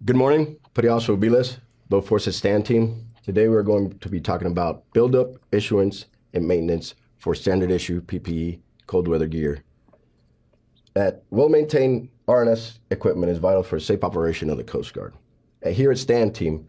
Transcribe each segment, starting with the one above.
Good morning, Pariaso Biles, Both Forces Stand Team. Today we're going to be talking about buildup, issuance, and maintenance for standard issue PPE cold weather gear. That well-maintained RNS equipment is vital for safe operation of the Coast Guard. Here at Stand Team,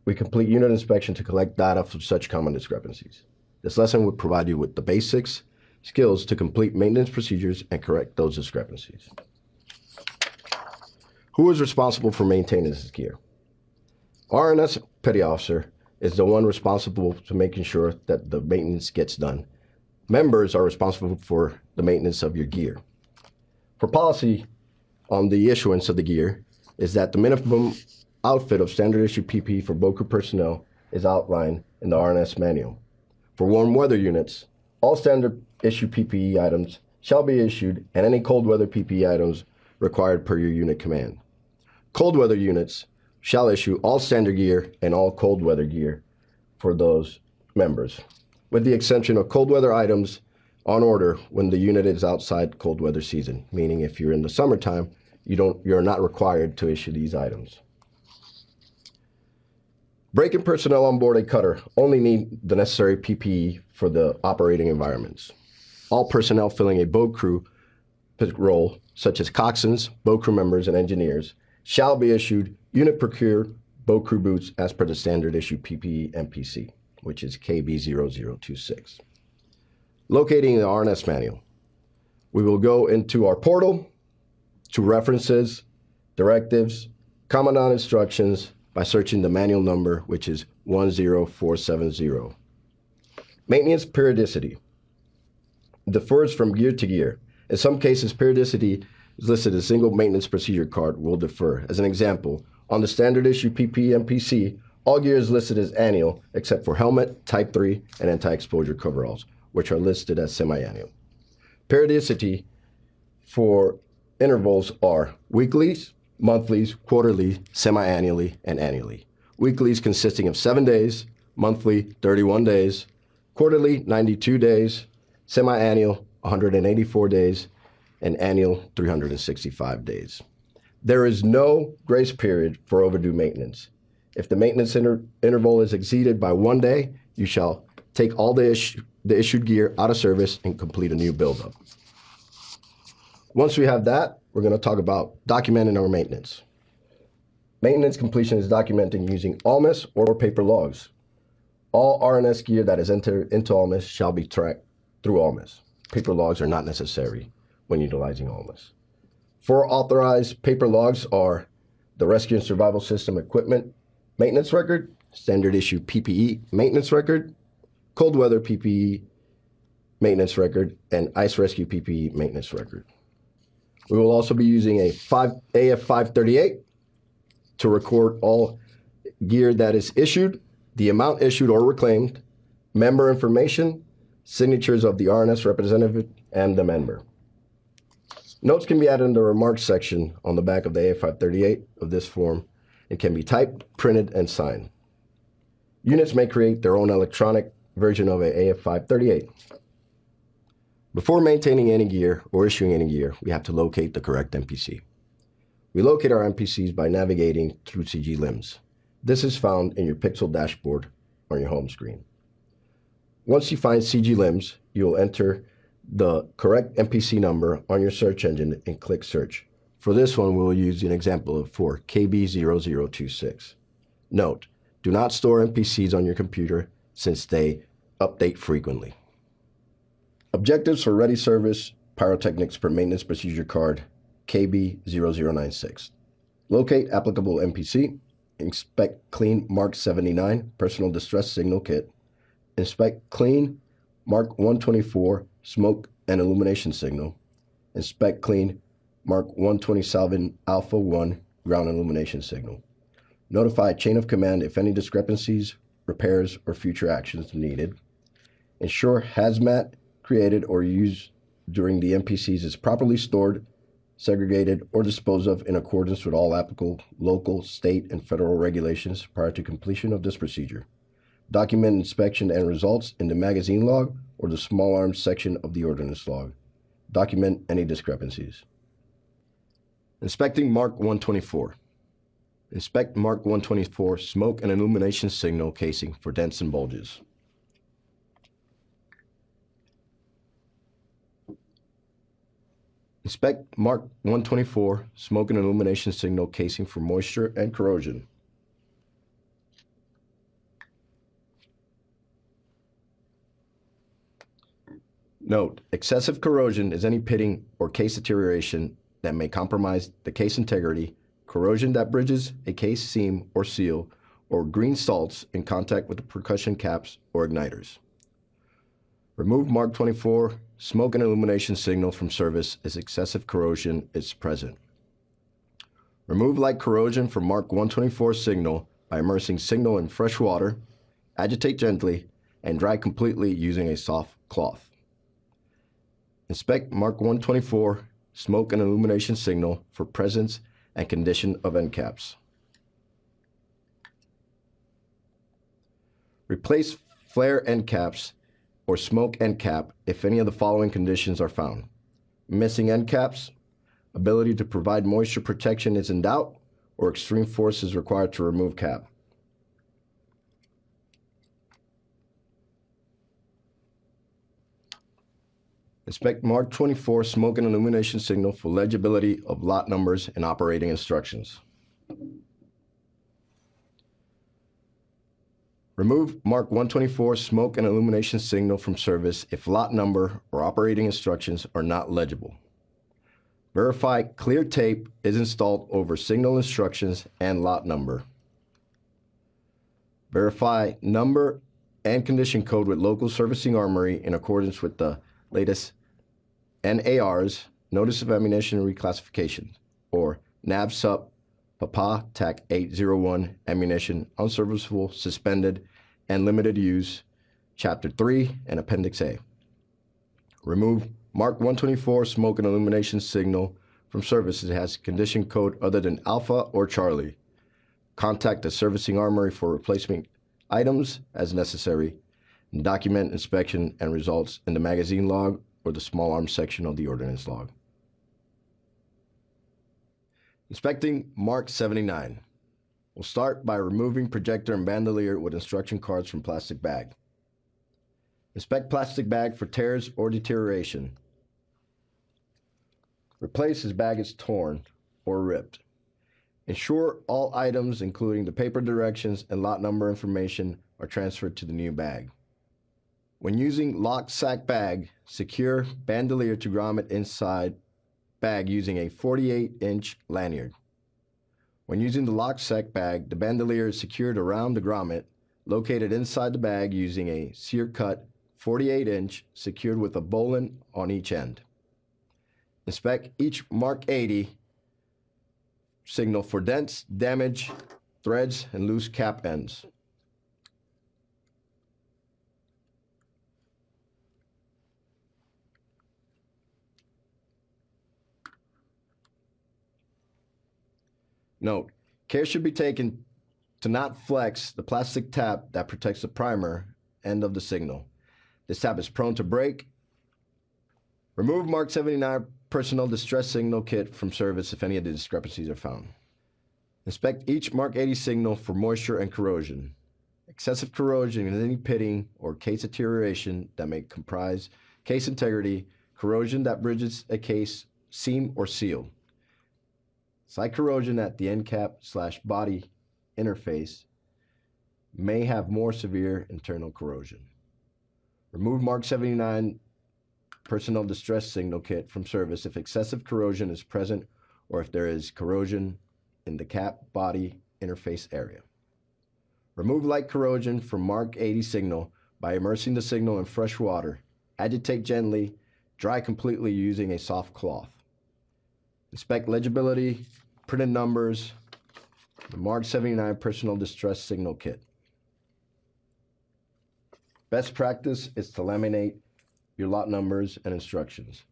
we complete unit inspection to collect data from such common discrepancies. This lesson would provide you with the basics, skills to complete maintenance procedures and correct those discrepancies. Who is responsible for maintaining this gear? RNS Petty Officer is the one responsible for making sure that the maintenance gets done. Members are responsible for the maintenance of your gear. For policy on the issuance of the gear is that the minimum outfit of standard issue PPE for boat crew personnel is outlined in the RNS manual. For warm weather units, all standard issue PPE items shall be issued and any cold weather PPE items required per your unit command. Cold weather units shall issue all standard gear and all cold weather gear for those members, with the exception of cold weather items on order when the unit is outside cold weather season, meaning if you're in the summertime, you're not required to issue these items. Break-in personnel on board a cutter only need the necessary PPE for the operating environments. All personnel filling a boat crew role, such as coxswains, boat crew members, and engineers, shall be issued unit procured boat crew boots as per the standard issue PPE MPC, which is KB0026. Locating the RNS manual. We will go into our portal to references, directives, commandant instructions by searching the manual number, which is 10470. Maintenance periodicity differs from gear to gear. In some cases, periodicity is listed as single maintenance procedure card will differ. As an example, on the standard issue PPE MPC, all gear is listed as annual except for helmet, type 3, and anti-exposure coveralls, which are listed as semi-annual. Periodicity for intervals are weeklies, monthlies, quarterly, semi-annually, and annually. Weeklies consisting of 7 days, monthly 31 days, quarterly 92 days, semi-annual 184 days, and annual 365 days. There is no grace period for overdue maintenance. If the maintenance interval is exceeded by 1 day, you shall take all the issued gear out of service and complete a new buildup. Once we have that, we're going to talk about documenting our maintenance. Maintenance completion is documenting using ALMIS or paper logs. All RNS gear that is entered into ALMIS shall be tracked through ALMIS. Paper logs are not necessary when utilizing ALMIS. 4 authorized paper logs are the Rescue and Survival System Equipment Maintenance Record, Standard Issue PPE Maintenance Record, Cold Weather PPE Maintenance Record, and Ice Rescue PPE Maintenance Record. We will also be using a AF538 to record all gear that is issued, the amount issued or reclaimed, member information, signatures of the RNS representative, and the member. Notes can be added in the remarks section on the back of the AF538 of this form and can be typed, printed, and signed. Units may create their own electronic version of a AF538. Before maintaining any gear or issuing any gear, we have to locate the correct MPC. We locate our MPCs by navigating through CG limbs. This is found in your pixel dashboard on your home screen. Once you find CG limbs, you will enter the correct MPC number on your search engine and click search. For this one, we will use an example of for KB0026. Note, do not store MPCs on your computer since they update frequently. Objectives for Ready Service Pyrotechnics per Maintenance Procedure Card KB0096. Locate applicable MPC. Inspect clean Mark 79 Personal Distress Signal Kit. Inspect clean Mark 124 Smoke and Illumination Signal. Inspect clean Mark 127 Alpha 1 Ground Illumination Signal. Notify chain of command if any discrepancies, repairs, or future actions needed. Ensure hazmat created or used during the MPCs is properly stored, segregated, or disposed of in accordance with all applicable local, state, and federal regulations prior to completion of this procedure. Document inspection and results in the magazine log or the small arms section of the ordnance log. Document any discrepancies. Inspecting Mark 124. Inspect Mark 124 smoke and illumination signal casing for dents and bulges. Inspect Mark 124 smoke and illumination signal casing for moisture and corrosion. Note, excessive corrosion is any pitting or case deterioration that may compromise the case integrity, corrosion that bridges a case seam or seal, or green salts in contact with the percussion caps or igniters. Remove Mark 24 smoke and illumination signal from service as excessive corrosion is present. Remove light corrosion from Mark 124 signal by immersing signal in fresh water, agitate gently, and dry completely using a soft cloth. Inspect Mark 124 smoke and illumination signal for presence and condition of end caps. Replace flare end caps or smoke end cap if any of the following conditions are found: missing end caps, ability to provide moisture protection is in doubt, or extreme force is required to remove cap. Inspect Mark 24 smoke and illumination signal for legibility of lot numbers and operating instructions. Remove Mark 124 smoke and illumination signal from service if lot number or operating instructions are not legible. Verify clear tape is installed over signal instructions and lot number. Verify number and condition code with local servicing armory in accordance with the latest NARs, Notice of Ammunition Reclassification, or NAVSUP PAPA TAC 801 Ammunition, Unserviceable, Suspended, and Limited Use, Chapter 3 and Appendix A. Remove Mark 124 smoke and illumination signal from service that has condition code other than Alpha or Charlie. Contact the servicing armory for replacement items as necessary, and document inspection and results in the magazine log or the small arms section of the ordnance log. Inspecting Mark 79. We'll start by removing projector and bandolier with instruction cards from plastic bag. Inspect plastic bag for tears or deterioration. Replace as bag is torn or ripped. Ensure all items, including the paper directions and lot number information, are transferred to the new bag. When using locked sack bag, secure bandolier to grommet inside bag using a 48-inch lanyard. When using the locked sack bag, the bandolier is secured around the grommet, located inside the bag using a sear-cut 48-inch secured with a bowline on each end. Inspect each Mark 80 signal for dents, damage, threads, and loose cap ends. Note, care should be taken to not flex the plastic tab that protects the primer end of the signal. This tab is prone to break. Remove Mark 79 personnel distress signal kit from service if any of the discrepancies are found. Inspect each Mark 80 signal for moisture and corrosion. Excessive corrosion in any pitting or case deterioration that may comprise case integrity, corrosion that bridges a case, seam, or seal. Slight corrosion at the end cap/body interface may have more severe internal corrosion. Remove Mark 79 personnel distress signal kit from service if excessive corrosion is present or if there is corrosion in the cap-body interface area. Remove light corrosion from Mark 80 signal by immersing the signal in fresh water. Agitate gently, dry completely using a soft cloth. Inspect legibility, printed numbers, the Mark 79 personnel distress signal kit. Best practice is to laminate your lot numbers and instructions.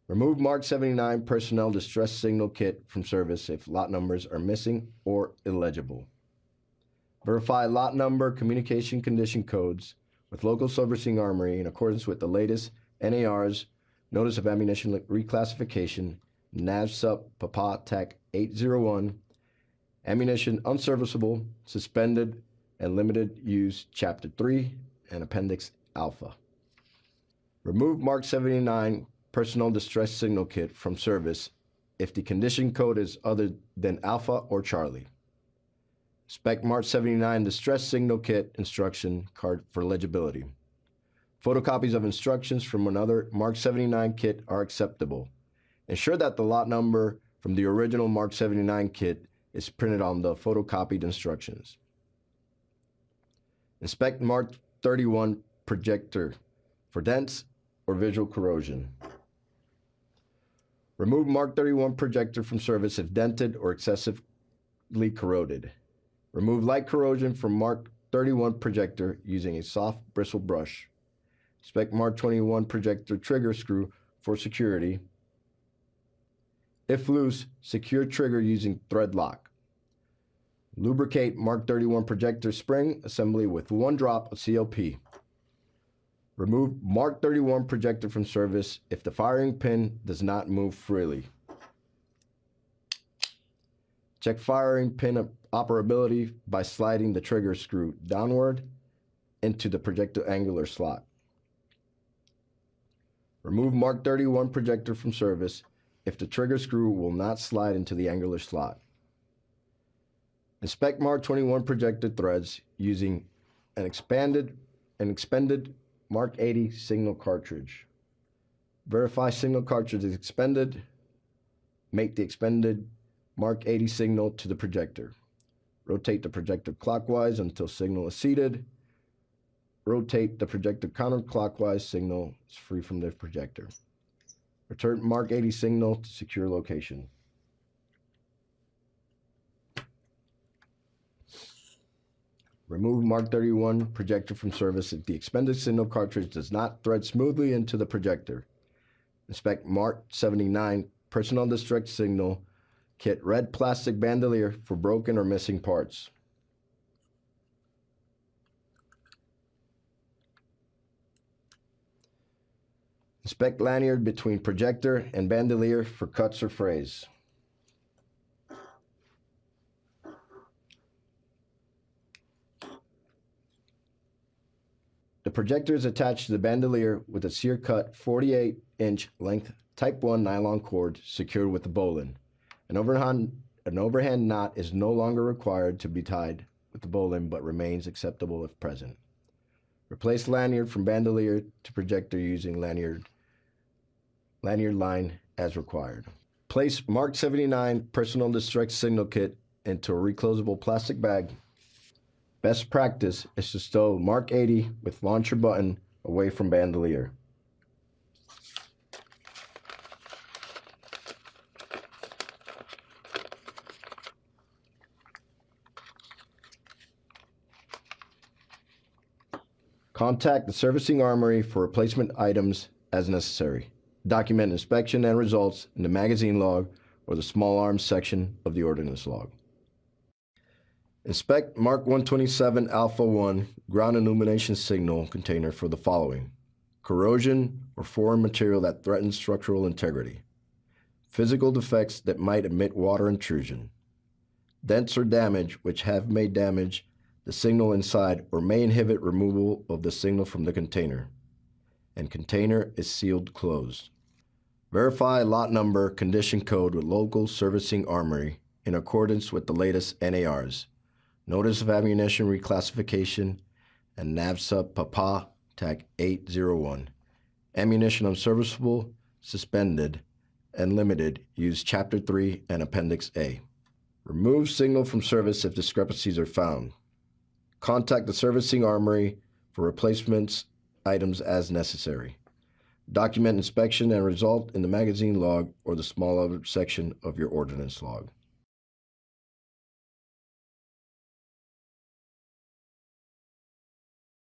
Remove Mark 79 personnel distress signal kit from service if lot numbers are missing or illegible. Verify lot number communication condition codes with local servicing armory in accordance with the latest NARs, Notice of Ammunition Reclassification, NAVSUP PAPA TAC 801, Ammunition unserviceable, suspended, and limited use Chapter 3 and Appendix Alpha. Remove Mark 79 Personal Distress Signal Kit from service if the condition code is other than Alpha or Charlie. Inspect Mark 79 Distress Signal Kit instruction card for legibility. Photocopies of instructions from another Mark 79 kit are acceptable. Ensure that the lot number from the original Mark 79 kit is printed on the photocopied instructions. Inspect Mark 31 projector for dents or visual corrosion. Remove Mark 31 projector from service if dented or excessively corroded. Remove light corrosion from Mark 31 projector using a soft bristle brush. Inspect Mark 21 projector trigger screw for security. If loose, secure trigger using thread lock. Lubricate Mark 31 projector spring assembly with 1 drop of CLP. Remove Mark 31 projector from service if the firing pin does not move freely. Check firing pin operability by sliding the trigger screw downward into the projector angular slot. Remove Mark 31 projector from service if the trigger screw will not slide into the angular slot. Inspect Mark 21 projector threads using an expended Mark 80 signal cartridge. Verify signal cartridge is expended. Make the expended Mark 80 signal to the projector. Rotate the projector clockwise until signal is seated. Rotate the projector counterclockwise, signal is free from the projector. Return Mark 80 signal to secure location. Remove Mark 31 projector from service if the expended signal cartridge does not thread smoothly into the projector. Inspect Mark 79 personal distress signal kit red plastic bandolier for broken or missing parts. Inspect lanyard between projector and bandolier for cuts or frays. The projector is attached to the bandolier with a sear cut 48-inch length Type 1 nylon cord secured with a bowline. An overhand knot is no longer required to be tied with the bowline but remains acceptable if present. Replace lanyard from bandolier to projector using lanyard line as required. Place Mark 79 personal distress signal kit into a reclosable plastic bag. Best practice is to stow Mark 80 with launcher button away from bandolier. Contact the servicing armory for replacement items as necessary. Document inspection and results in the magazine log or the small arms section of the ordnance log. Inspect Mark 127 Alpha 1 ground illumination signal container for the following: corrosion or foreign material that threatens structural integrity, physical defects that might emit water intrusion, dents or damage which have made damage the signal inside or may inhibit removal of the signal from the container, and container is sealed closed. Verify lot number condition code with local servicing armory in accordance with the latest NARs, Notice of Ammunition Reclassification, and NAVSA PAPA Tag 801. Ammunition unserviceable, suspended, and limited use Chapter 3 and Appendix A. Remove signal from service if discrepancies are found. Contact the servicing armory for replacements items as necessary. Document inspection and result in the magazine log or the small other section of your ordnance log.